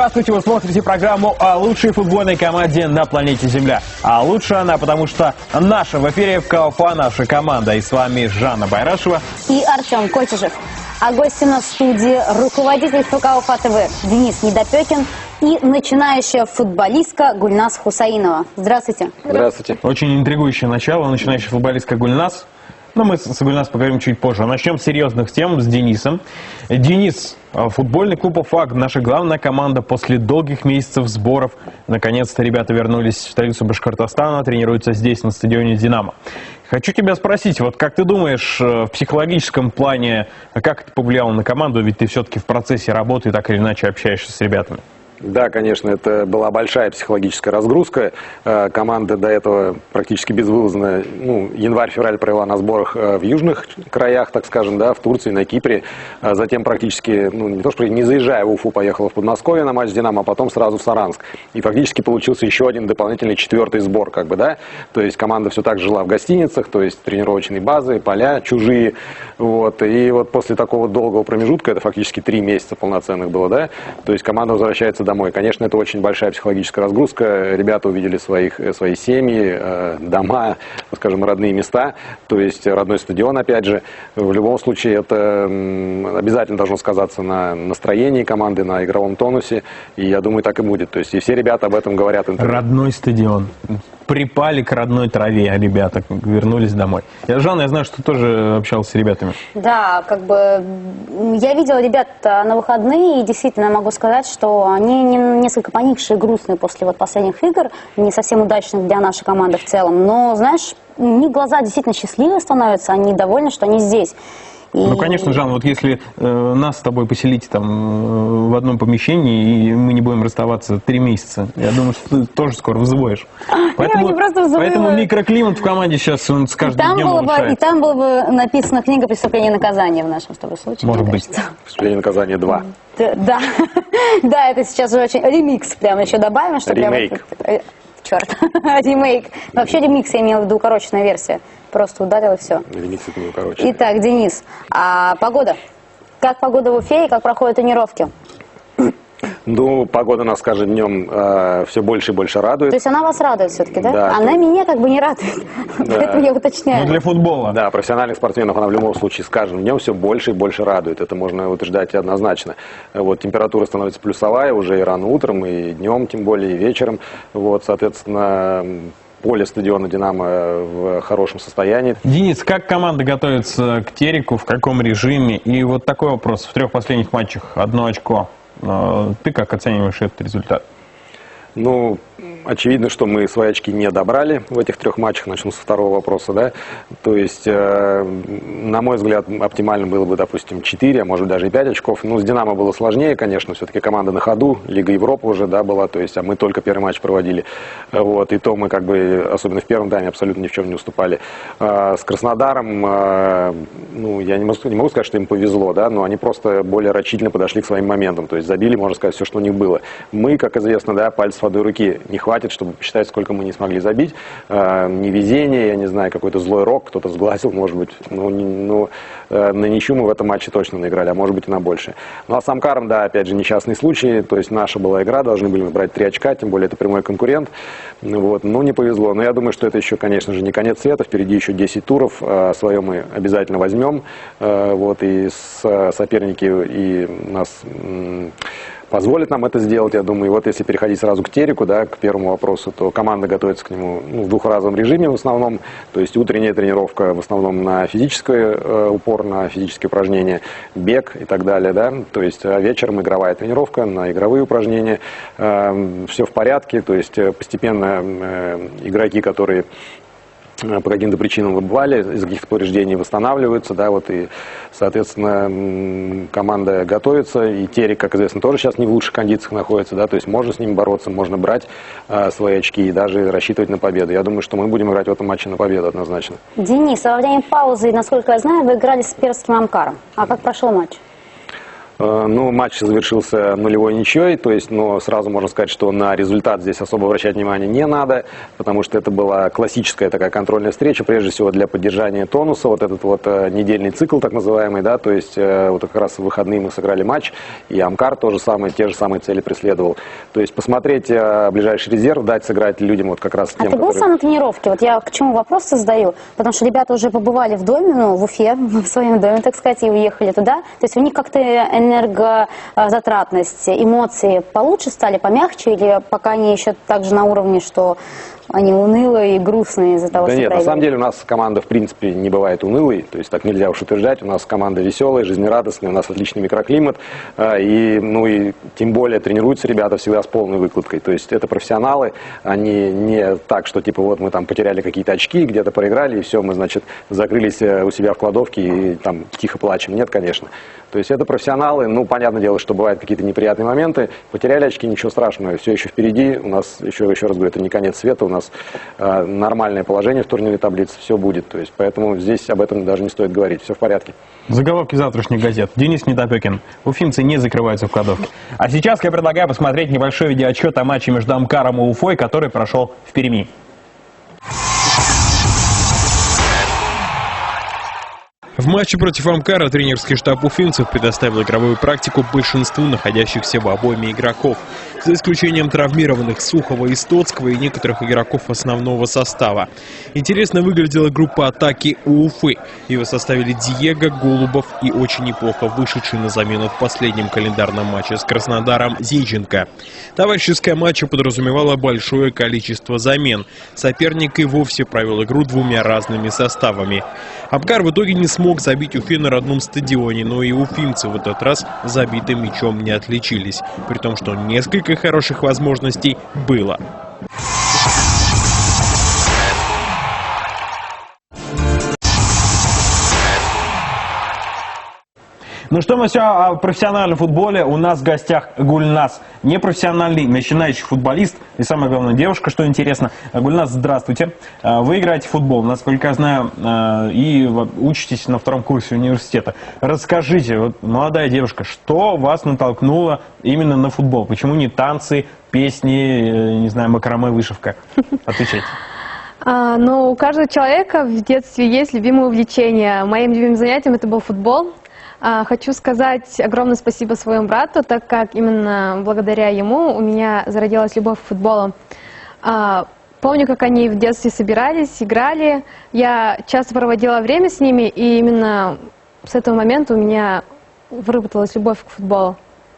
Здравствуйте, вы смотрите программу о лучшей футбольной команде на планете Земля. А лучше она, потому что наша в эфире ФК Уфа, наша команда. И с вами Жанна Байрашева и Артем Котежев. А гости на студии руководитель ФК Уфа ТВ Денис Недопекин и начинающая футболистка Гульназ Хусаинова. Здравствуйте. Здравствуйте. Очень интригующее начало. Начинающая футболистка Гульназ. Но мы с Гульназ поговорим чуть позже. Начнем с серьезных тем, с Денисом. Денис, футбольный клуб Уфа, наша главная команда после долгих месяцев сборов. Наконец-то ребята вернулись в столицу Башкортостана, тренируются здесь, на стадионе «Динамо». Хочу тебя спросить, вот как ты думаешь, в психологическом плане, как это повлияло на команду? Ведь ты все-таки в процессе работы так или иначе общаешься с ребятами. Да, конечно, это была большая психологическая разгрузка. Команда до этого практически безвылазно, январь-февраль провела на сборах в южных краях, так скажем, да, в Турции, на Кипре. Затем практически, не то что не заезжая в Уфу, поехала в Подмосковье на матч с «Динамо», а потом сразу в Саранск. И фактически получился еще один дополнительный четвертый сбор, да. То есть команда все так жила в гостиницах, то есть тренировочные базы, поля чужие. Вот. И вот после такого долгого промежутка, это фактически 3 месяца полноценных было, да, то есть команда возвращается домой. Конечно, это очень большая психологическая разгрузка. Ребята увидели свои семьи, дома, скажем, родные места, то есть родной стадион, опять же. В любом случае, это обязательно должно сказаться на настроении команды, на игровом тонусе. И я думаю, так и будет. То есть и все ребята об этом говорят. Родной стадион. Припали к родной траве, ребята вернулись домой. Жанна, я знаю, что ты тоже общался с ребятами. Да, я видела ребят на выходные, и действительно могу сказать, что они несколько поникшие, грустные после последних игр, не совсем удачных для нашей команды в целом. Но, знаешь, у них глаза действительно счастливые становятся, они довольны, что они здесь. Ну, конечно, Жанна, вот если нас с тобой поселить там в одном помещении, и мы не будем расставаться 3 месяца, я думаю, что ты тоже скоро взвоишь. Поэтому микроклимат в команде сейчас с каждым днем улучшается. И там было бы написана книга «Преступление и наказание» в нашем с тобой случае. Может быть. «Преступление и наказание 2». Да, да, это сейчас очень ремикс, прямо еще добавим, что ремейк. Черт, ремейк. Вообще ремикс я имела в виду укороченная версия. Просто ударил и все. Ремикс это не укороченный. Итак, Денис, а погода? Как погода в Уфе и как проходят тренировки? Ну, погода нас с каждым днем все больше и больше радует. То есть она вас радует все-таки, да? Да. Она меня не радует, поэтому я уточняю. Ну, для футбола. Да, профессиональных спортсменов она в любом случае с каждым днем все больше и больше радует. Это можно утверждать однозначно. Вот, температура становится плюсовая уже и рано утром, и днем, тем более, и вечером. Вот, соответственно, поле стадиона «Динамо» в хорошем состоянии. Денис, как команда готовится к Тереку, в каком режиме? И вот такой вопрос. В 3 последних матчах 1 очко. Ты как оцениваешь этот результат? Ну, очевидно, что мы свои очки не добрали в этих 3 матчах. Начну со второго вопроса, да. То есть, на мой взгляд, оптимально было бы, допустим, 4, а может даже и 5 очков. Ну, с «Динамо» было сложнее, конечно, все-таки команда на ходу, Лига Европы уже, да, была, то есть, а мы только первый матч проводили. Вот, и то мы, особенно в первом тайме, абсолютно ни в чем не уступали. С Краснодаром, я не могу сказать, что им повезло, да, но они просто более рачительно подошли к своим моментам, то есть, забили, можно сказать, все, что у них было. Мы, как известно, да, пальцев одной руки не хватит, чтобы посчитать, сколько мы не смогли забить. Невезение, я не знаю, какой-то злой рок, кто-то сглазил, может быть. На ничью мы в этом матче точно наиграли, а может быть и на больше. Ну а с Амкаром, да, опять же, несчастный случай. То есть наша была игра, должны были брать 3 очка, тем более это прямой конкурент. Вот, не повезло. Но я думаю, что это еще, конечно же, не конец света. Впереди еще 10 туров. Свое мы обязательно возьмем. Вот, и соперники и нас позволит нам это сделать, я думаю. И вот если переходить сразу к Тереку, да, к первому вопросу, то команда готовится к нему в двухразовом режиме в основном. То есть утренняя тренировка в основном на физическое, упор на физические упражнения, бег и так далее. Да? То есть вечером игровая тренировка на игровые упражнения. Все в порядке, то есть постепенно игроки, которые по каким-то причинам выбывали, из-за каких-то повреждений восстанавливаются, да, вот, и, соответственно, команда готовится, и Терек, как известно, тоже сейчас не в лучших кондициях находится, да, то есть можно с ним бороться, можно брать свои очки и даже рассчитывать на победу. Я думаю, что мы будем играть в этом матче на победу однозначно. Денис, во время паузы, насколько я знаю, вы играли с перским Амкаром. А как прошел матч? Ну, матч завершился нулевой ничьей, то есть, но сразу можно сказать, что на результат здесь особо обращать внимание не надо, потому что это была классическая такая контрольная встреча, прежде всего для поддержания тонуса, вот этот вот недельный цикл так называемый, да, то есть вот как раз в выходные мы сыграли матч, и Амкар тоже самое, те же самые цели преследовал. То есть посмотреть ближайший резерв, дать сыграть людям вот как раз тем, А ты был сам на тренировке? Вот я к чему вопрос задаю, потому что ребята уже побывали в доме, ну, в Уфе, в своем доме, так сказать, и уехали туда, то есть у них как-то энергозатратность, эмоции получше стали, помягче, или пока они еще так же на уровне, что они унылые и грустные из-за того, Да что нет, на проиграли? самом деле у нас команда в принципе не бывает унылой, то есть так нельзя уж утверждать, у нас команда веселая, жизнерадостная, у нас отличный микроклимат, и, ну и тем более тренируются ребята всегда с полной выкладкой, то есть это профессионалы, они не так, что типа вот мы там потеряли какие-то очки, где-то проиграли, и все, мы, значит, закрылись у себя в кладовке и там тихо плачем, нет, конечно. То есть это профессионалы, ну, понятное дело, что бывают какие-то неприятные моменты, потеряли очки, ничего страшного, все еще впереди, у нас, еще раз говорю, это не конец света, у нас нормальное положение в турнирной таблице, все будет, то есть поэтому здесь об этом даже не стоит говорить, все в порядке. Заголовки завтрашних газет. Денис Недопекин. Уфимцы не закрываются в кладовке. А сейчас я предлагаю посмотреть небольшой видеоотчет о матче между Амкаром и Уфой, который прошел в Перми. В матче против Амкара тренерский штаб уфимцев предоставил игровую практику большинству находящихся в обойме игроков, за исключением травмированных Сухова и Стоцкого и некоторых игроков основного состава. Интересно выглядела группа атаки у Уфы. Ее составили Диего, Голубов и очень неплохо вышедший на замену в последнем календарном матче с Краснодаром Зинченко. Товарищеская матча подразумевала большое количество замен. Соперник и вовсе провел игру двумя разными составами. Амкар в итоге не смог забить Уфе на родном стадионе, но и уфимцы в этот раз забитым мячом не отличились, при том, что несколько хороших возможностей было. Ну что, мы все о профессиональном футболе. У нас в гостях Гульназ. Непрофессиональный начинающий футболист. И самое главное, девушка, что интересно. Гульназ, здравствуйте. Вы играете в футбол, насколько я знаю, и учитесь на 2-м курсе университета. Расскажите, вот, молодая девушка, что вас натолкнуло именно на футбол? Почему не танцы, песни, не знаю, макраме, вышивка? Отвечайте. Ну, у каждого человека в детстве есть любимое увлечение. Моим любимым занятием это был футбол. Хочу сказать огромное спасибо своему брату, так как именно благодаря ему у меня зародилась любовь к футболу. Помню, как они в детстве собирались, играли. Я часто проводила время с ними, и именно с этого момента у меня выработалась любовь к футболу.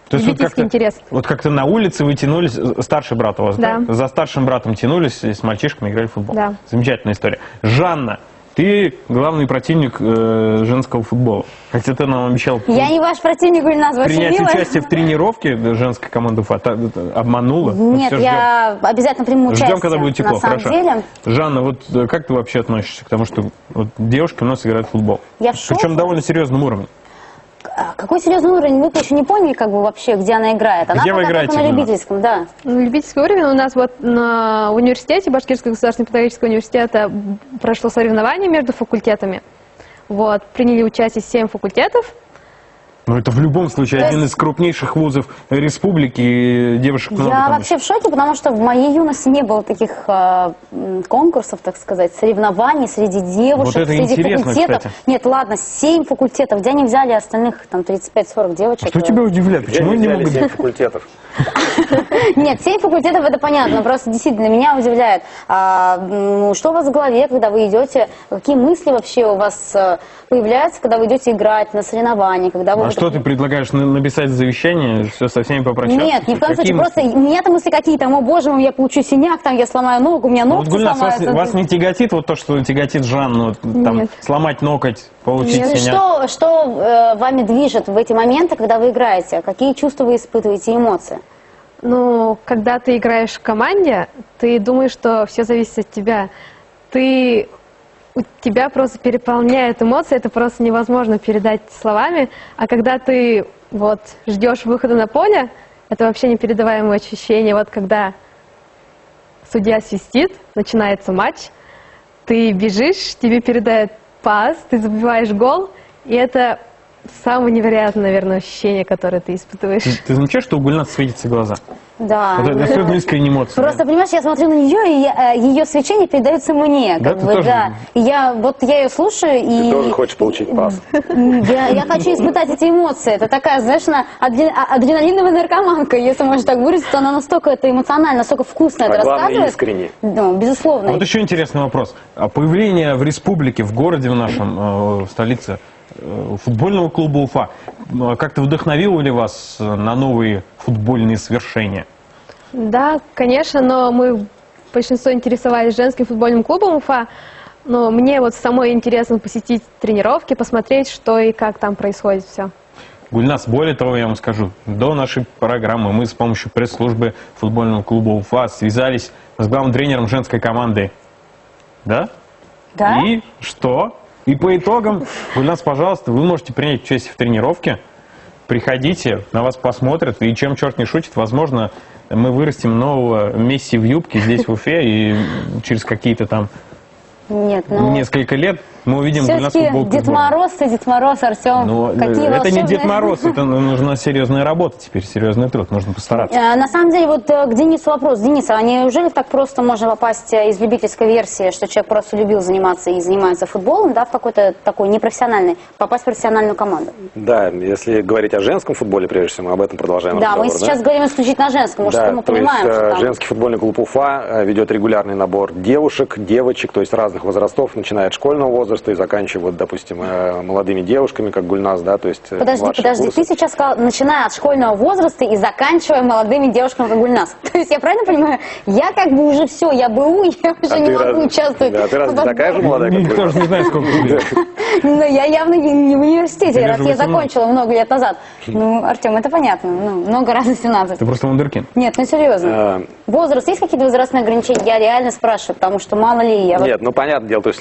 То есть любительский интерес. Вот как-то на улице вы тянулись, старший брат у вас, да? За старшим братом тянулись и с мальчишками играли в футбол. Да. Замечательная история. Жанна, ты главный противник женского футбола. Хотя ты нам обещал Я не ваш противник, Гульназ, очень принять милая. участие в тренировке женской команды Уфа. Обманула? Нет, я обязательно приму участие. Ждем, когда будет тепло. На самом Хорошо. деле. Жанна, вот как ты вообще относишься к тому, что вот девушки у нас играют в футбол? Я в шоке. Причем довольно серьезном уровне. Какой серьезный уровень? Вы еще не поняли, как бы вообще, где она играет. Она Где вы пока играете, только на Гульназ? любительском, да. Любительский уровень у нас вот в университете, Башкирского государственного педагогического университета, прошло соревнование между факультетами. Вот, приняли участие 7 факультетов. Ну, это в любом случае один из крупнейших вузов республики, и девушек много Я там вообще в шоке, потому что в моей юности не было таких конкурсов, так сказать, соревнований среди девушек, Вот это среди интересно, факультетов. кстати. Нет, ладно, 7 факультетов. Где они взяли остальных там 35-40 девочек? Что тебя удивляет? Почему не могут? 7 факультетов? Нет, 7 факультетов это понятно, просто действительно меня удивляет. Что у вас в голове, когда вы идете, какие мысли вообще у вас появляются, когда вы идете играть на соревнования, когда вы... А что ты предлагаешь, написать завещание, все со всеми попрощаться? Нет, ни в коем Какие случае, просто у меня-то мысли какие там, о боже мой, я получу синяк, там я сломаю ногу, у меня Ну, вот, ногти Гульназ, сломаются. вас не тяготит вот то, что тяготит Жанну, там, Нет. сломать ноготь, получить Нет. синяк? Что вами движет в эти моменты, когда вы играете? Какие чувства вы испытываете, эмоции? Ну, когда ты играешь в команде, ты думаешь, что все зависит от тебя. У тебя просто переполняет эмоции, это просто невозможно передать словами. А когда ты вот ждешь выхода на поле, это вообще непередаваемое ощущение. Вот когда судья свистит, начинается матч, ты бежишь, тебе передают пас, ты забиваешь гол, и это самое невероятное, наверное, ощущение, которое ты испытываешь. Ты замечаешь, что у Гульнас светятся глаза? Да. Вот это особенно искренние эмоции. Просто, понимаешь, я смотрю на нее, и ее свечение передается мне. Да, Как ты бы, тоже? да. И я ее слушаю, Ты и тоже хочешь получить пас. я хочу испытать эти эмоции. Это такая, знаешь, адреналиновая наркоманка, если можно так выразиться. Она настолько это эмоционально, настолько вкусно это главное, рассказывает. искренне. Да, безусловно. А вот еще интересный вопрос. А появление в республике, в городе в нашем, в столице, футбольного клуба Уфа, как-то вдохновило ли вас на новые футбольные свершения? Да, конечно, но мы большинство интересовались женским футбольным клубом Уфа. Но мне вот самой интересно посетить тренировки, посмотреть, что и как там происходит все. Гульнас, более того, я вам скажу, до нашей программы мы с помощью пресс-службы футбольного клуба Уфа связались с главным тренером женской команды. Да? Да? И что? И по итогам, Гульнас, пожалуйста, вы можете принять участие в тренировке. Приходите, на вас посмотрят, и чем черт не шутит, возможно, мы вырастим нового Месси в юбке здесь в Уфе, и через какие-то там Нет, ну... несколько лет мы увидим Гульнас Все-таки футболку Дед сборной. Мороз и Дед Мороз, Артем. Но Какие это не волшебные- Дед Мороз, это нужна серьезная работа теперь, серьезный труд, нужно постараться. На самом деле, вот к Денису вопрос. Денис, а неужели так просто можно попасть из любительской версии, что человек просто любил заниматься и занимается футболом, да, в какой-то такой непрофессиональный, попасть в профессиональную команду? Да, если говорить о женском футболе, прежде всего, мы об этом продолжаем Да, разговор. мы сейчас говорим исключительно о женском, может, Да, мы то есть понимаем, что там... женский футбольный клуб Уфа ведет регулярный набор девушек, девочек, то есть разных возрастов, начиная от школьного возраста и заканчивая, вот, допустим, молодыми девушками, как Гульнас, да, то есть Подожди, курсов. ты сейчас сказал, начиная от школьного возраста и заканчивая молодыми девушками, как Гульнас. То есть я правильно понимаю, я как бы уже все, я БУ, я уже не могу участвовать. Да, ты разве в такая же молодая, как Никто Гульнас? же не знает, сколько тебе. Но я явно не в университете, Тебе раз же я 18. закончила много лет назад. Ну, Артем, это понятно, ну, много раз за 17. Ты просто вундеркинд. Нет, ну серьезно. Возраст, есть какие-то возрастные ограничения? Я реально спрашиваю, потому что мало ли я... вот- Нет, ну понятное дело, то есть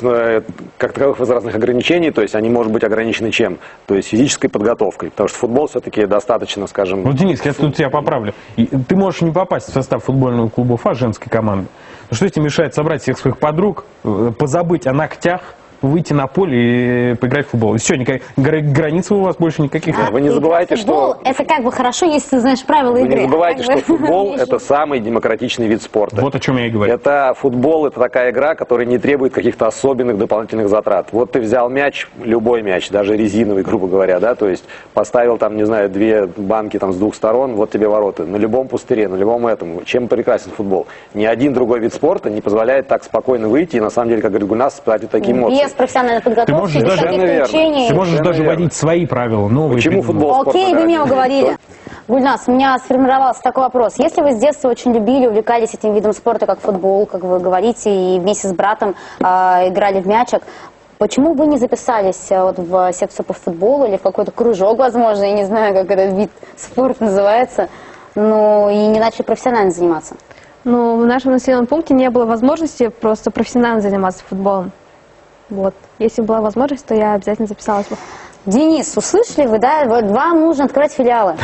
как таковых возрастных ограничений, то есть они могут быть ограничены чем? То есть физической подготовкой, потому что футбол все-таки достаточно, скажем... Вот, Денис, я тут тебя поправлю. Ты можешь не попасть в состав футбольного клуба Уфа, женской команды. Но что тебе мешает собрать всех своих подруг, позабыть о ногтях, выйти на поле и поиграть в футбол? И все, границ у вас больше никаких нет. Вы не забывайте, Футбол, что... это как бы хорошо, если ты знаешь правила Вы игры. не забывайте, А что как бы- футбол – это самый демократичный вид спорта. Вот о чем я и говорю. Это футбол, это такая игра, которая не требует каких-то особенных дополнительных затрат. Вот ты взял мяч, любой мяч, даже резиновый, грубо говоря, да, то есть поставил там, не знаю, две банки там с двух сторон, вот тебе ворота. На любом пустыре, на любом этом. Чем прекрасен футбол? Ни один другой вид спорта не позволяет так спокойно выйти и, на самом деле, как говорит Гульнас, испытать такие эмоции. Без профессиональной подготовки, можешь без даже- каких-то Совершенно учений. Ты можешь Совершенно даже верно. вводить свои правила, новые. Почему придумывать. футбол? спорт Окей, вы меня награждает? уговорили. Гульнас, у меня сформировался такой вопрос. Если вы с детства очень любили, увлекались этим видом спорта, как футбол, как вы говорите, и вместе с братом играли в мячик, почему вы не записались вот в секцию по футболу или в какой-то кружок, возможно, я не знаю, как этот вид спорта называется, ну и не начали профессионально заниматься? Ну, в нашем населенном пункте не было возможности просто профессионально заниматься футболом. Вот. Если была возможность, то я обязательно записалась бы. Денис, услышали вы, да? Вот вам нужно открыть филиалы.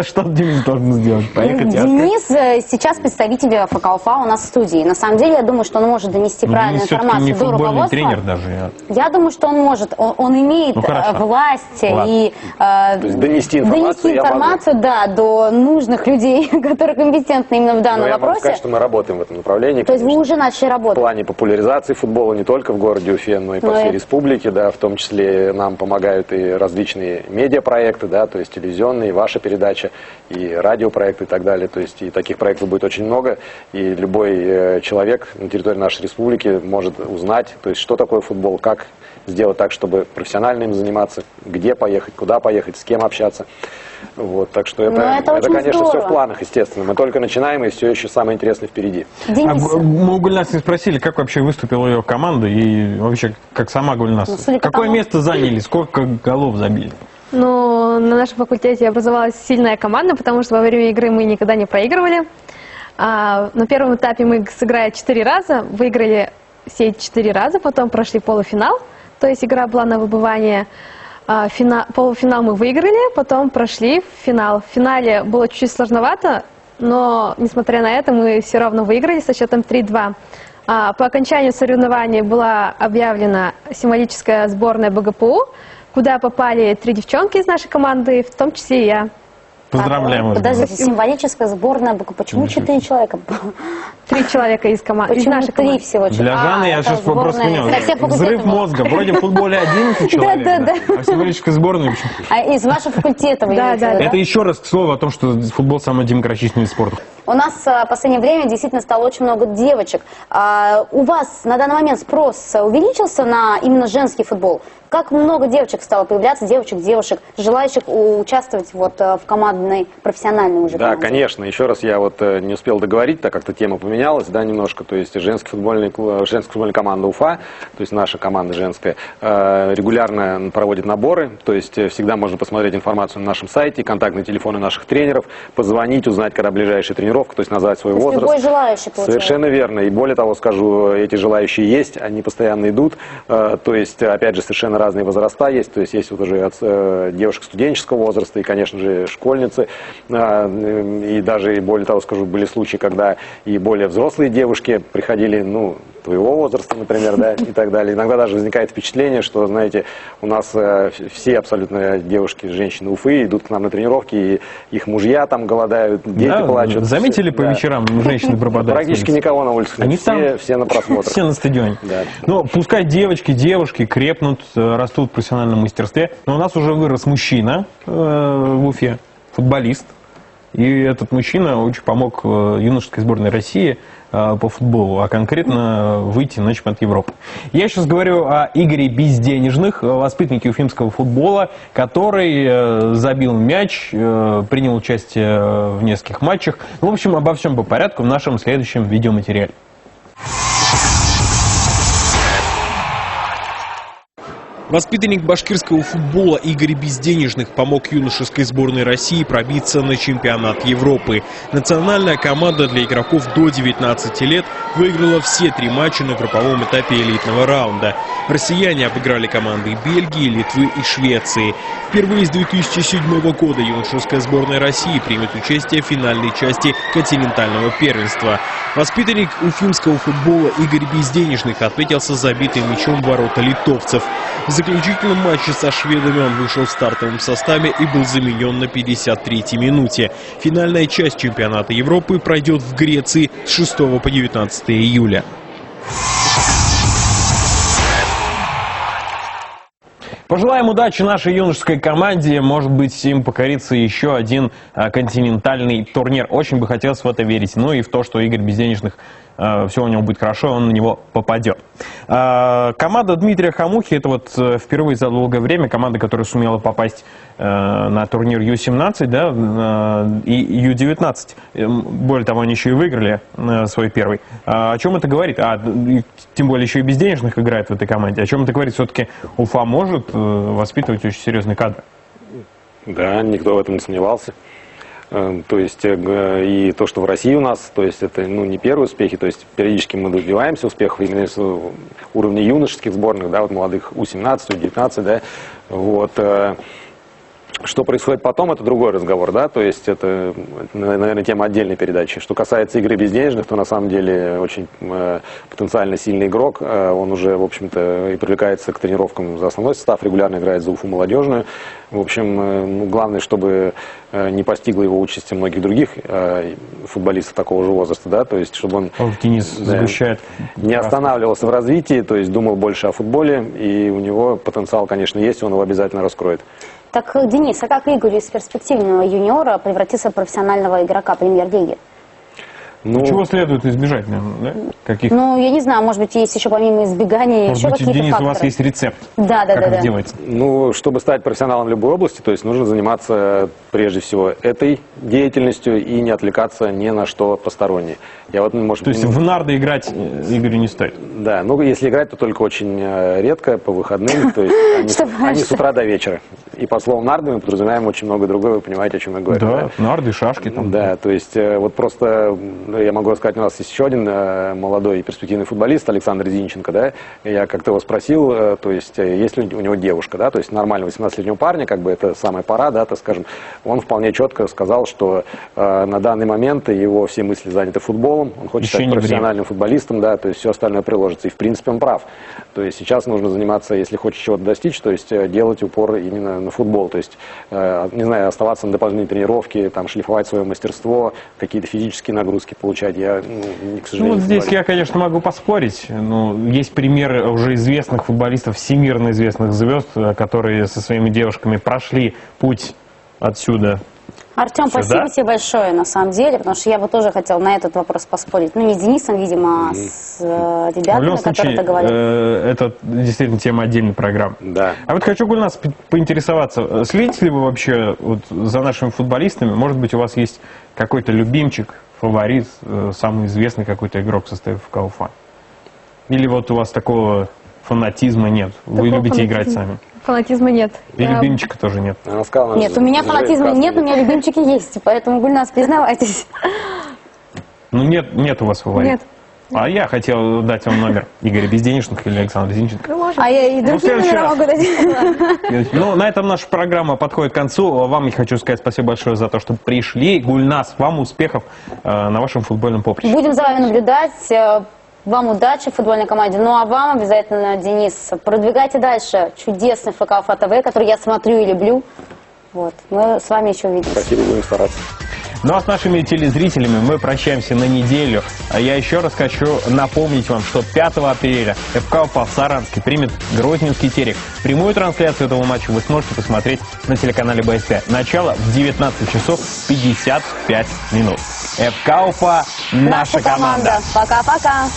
Что Денис должен сделать? Поехать и открыть? Денис сейчас представитель ФК Уфа у нас в студии. На самом деле, я думаю, что он может донести Ну, правильную Денис все-таки не информацию до футбольный руководства. тренер даже. Я думаю, что он может, он имеет Ну, хорошо. власть Ладно. и То есть донести информацию я могу. информацию, да, до нужных людей, которые компетентны именно в Но данном я могу вопросе. сказать, что мы работаем в этом направлении. То есть вы конечно. уже начали В работать. плане популяризации футбола не только в городе Уфе, но и по Но всей и- республике, да, в том числе нам помогают и различные медиапроекты, да, то есть телевизионные, ваша передача, и радиопроекты и так далее, то есть и таких проектов будет очень много, и любой человек на территории нашей республики может узнать, то есть что такое футбол, как сделать так, чтобы профессионально им заниматься, где поехать, куда поехать, с кем общаться. Вот, так что Ну, это очень конечно, все здорово. в планах, естественно. Мы только начинаем, и все еще самое интересное впереди. Денис, Мы у Гульнас не спросили, как вообще выступила ее команда и вообще как сама Гульнас. Ну, судя по Какое тому- место заняли, сколько голов забили? Ну, на нашем факультете образовалась сильная команда, потому что во время игры мы никогда не проигрывали. На первом этапе мы сыграли 4 раза, выиграли все 4 раза, потом прошли полуфинал, то есть игра была на выбывание. Полуфинал мы выиграли, потом прошли в финал. В финале было чуть-чуть сложновато, но, несмотря на это, мы все равно выиграли со счетом 3-2. По окончанию соревнований была объявлена символическая сборная БГПУ, куда попали 3 девчонки из нашей команды, в том числе и я. Поздравляем вас. Подождите, символическая сборная, почему 4 человека? 3 человека из команды, из Почему нашей 3 команды. всего? Для Жанны я это сейчас вопрос сборная понял. со всех факультетов Взрыв была. мозга. Вроде в футболе 11 человек, Да. а в символической сборной почему? А из вашего факультета вы Да, имеете в да, виду, Это еще раз к слову о том, что футбол самый демократичный вид спорта. У нас в последнее время действительно стало очень много девочек. У вас на данный момент спрос увеличился на именно женский футбол? Как много девочек стало появляться, девушек, желающих участвовать вот в командной, профессиональной уже Да, команде? конечно. Еще раз я вот не успел договорить, так как-то тема поменялась, да, немножко. То есть женская футбольная команда Уфа, то есть наша команда женская, регулярно проводит наборы. То есть всегда можно посмотреть информацию на нашем сайте, контактные телефоны наших тренеров, позвонить, узнать, когда ближайшая тренировка, то есть назвать свой То есть возраст. любой желающий получается. Совершенно верно. И более того, скажу, эти желающие есть, они постоянно идут. То есть, опять же, совершенно разные возраста есть. То есть, есть вот уже от девушек студенческого возраста и, конечно же, школьницы. И даже, более того, скажу, были случаи, когда и более взрослые девушки приходили, ну, твоего возраста, например, да, и так далее. Иногда даже возникает впечатление, что, знаете, у нас все абсолютно девушки, женщины Уфы идут к нам на тренировки, и их мужья там голодают, дети Да, плачут. заметили по Да. вечерам женщины пропадают? Практически никого на улице. Они все, там. все на просмотр. Все на стадионе. Да. Ну, пускай девочки, девушки крепнут, растут в профессиональном мастерстве, но у нас уже вырос мужчина в Уфе, футболист. И этот мужчина очень помог юношеской сборной России по футболу, а конкретно выйти на чемпионат Европы. Я сейчас говорю о Игоре Безденежных, воспитаннике уфимского футбола, который забил мяч, принял участие в нескольких матчах. В общем, обо всем по порядку в нашем следующем видеоматериале. Воспитанник башкирского футбола Игорь Безденежных помог юношеской сборной России пробиться на чемпионат Европы. Национальная команда для игроков до 19 лет выиграла все 3 матча на групповом этапе элитного раунда. Россияне обыграли команды Бельгии, Литвы и Швеции. Впервые с 2007 года юношеская сборная России примет участие в финальной части континентального первенства. Воспитанник уфимского футбола Игорь Безденежных отметился забитым мячом в ворота литовцев. В заключительном матче со шведами он вышел в стартовом составе и был заменен на 53-й минуте. Финальная часть чемпионата Европы пройдет в Греции с 6 по 19 июля. Пожелаем удачи нашей юношеской команде. Может быть, им покорится еще один континентальный турнир. Очень бы хотелось в это верить. Ну и в то, что Игорь Безденежных, все у него будет хорошо, он на него попадет. Команда Дмитрия Хамухи, это вот впервые за долгое время команда, которая сумела попасть на турнир Ю-17, да, и Ю-19. Более того, они еще и выиграли свой первый. О чем это говорит? Тем более еще и Безденежных играет в этой команде. О чем это говорит? Все-таки Уфа может воспитывать очень серьезный кадр. Да, никто в этом не сомневался. То есть и то, что в России у нас, то есть это не первые успехи, то есть периодически мы добиваемся успехов именно с уровня юношеских сборных, да, вот молодых У-17, У-19, да, вот. Что происходит потом, это другой разговор, да, то есть это, наверное, тема отдельной передачи. Что касается игры Безденежных, то на самом деле очень потенциально сильный игрок, он уже, в общем-то, и привлекается к тренировкам за основной состав, регулярно играет за Уфу молодежную. В общем, главное, чтобы не постигло его участие многих других футболистов такого же возраста, да, то есть, чтобы он Денис сгущает. Не останавливался в развитии, то есть думал больше о футболе, и у него потенциал, конечно, есть, он его обязательно раскроет. Так, Денис, а как Игорь из перспективного юниора превратится в профессионального игрока премьер-лиги? Чего следует избежать, наверное, да? Каких? Ну, я не знаю, может быть, есть еще помимо избегания Может еще быть, какие-то Денис, факторы. у вас есть рецепт, Да. как это делается? Чтобы стать профессионалом в любой области, то есть нужно заниматься прежде всего этой деятельностью и не отвлекаться ни на что постороннее. То есть в нарды играть Игорю не стоит? Да, если играть, то только очень редко, по выходным, то есть они с утра до вечера. И по словам нарды мы подразумеваем очень много другого, вы понимаете, о чем я говорю. Да, нарды, шашки там. Да, то есть вот просто я могу рассказать, у нас есть еще один молодой и перспективный футболист Александр Зинченко, да, я как-то его спросил, то есть, есть ли у него девушка, да, то есть нормально 18-летнего парня, как бы это самая пора, да, так скажем, он вполне четко сказал, что на данный момент его все мысли заняты футболом, он хочет Еще стать не профессиональным футболистом, да, то есть все остальное приложится, и в принципе он прав, то есть сейчас нужно заниматься, если хочешь чего-то достичь, то есть делать упор именно на футбол, то есть, не знаю, оставаться на дополнительной тренировке, там, шлифовать свое мастерство, какие-то физические нагрузки получать, я, к сожалению, Ну, не здесь говорю. я, конечно, могу поспорить. Но есть примеры уже известных футболистов, всемирно известных звезд, которые со своими девушками прошли путь отсюда. Артем, Сюда? спасибо тебе большое, на самом деле, потому что я бы тоже хотела на этот вопрос поспорить. Ну, не с Денисом, видимо, а с В ребятами, любом которые случае, ты говорил. это действительно тема отдельной программы. Да. А вот хочу, Гульнас, поинтересоваться, следите ли вы вообще вот за нашими футболистами? Может быть, у вас есть какой-то любимчик, фаворит, самый известный какой-то игрок в составе ФК Уфа? Или вот у вас такого фанатизма нет? Вы Такого любите играть фанатизма. сами? Фанатизма нет. И любимчика тоже нет? Она сказала, Нет, у меня фанатизма нет, у меня любимчики есть, поэтому, Гульнас, признавайтесь. Ну, нет у вас фаворита? Нет. А я хотел дать вам номер Игоря Безденежных или Александра Зинченко. Ну, может. А я и другие следующий номера раз. могу дать. Ну, на этом наша программа подходит к концу. Вам я хочу сказать спасибо большое за то, что пришли. Гульнас, вам успехов на вашем футбольном поприще. Будем за вами наблюдать. Вам удачи в футбольной команде. Ну а вам обязательно, Денис, продвигайте дальше чудесный ФК Уфа ТВ, который я смотрю и люблю. Вот. Мы с вами еще увидимся. Спасибо, будем стараться. Ну а с нашими телезрителями мы прощаемся на неделю. А я еще раз хочу напомнить вам, что 5 апреля ФК Уфа в Саранске примет Грозненский Терек. Прямую трансляцию этого матча вы сможете посмотреть на телеканале БСТ. Начало в 19 часов 55 минут. ФК Уфа – наша команда. Пока-пока.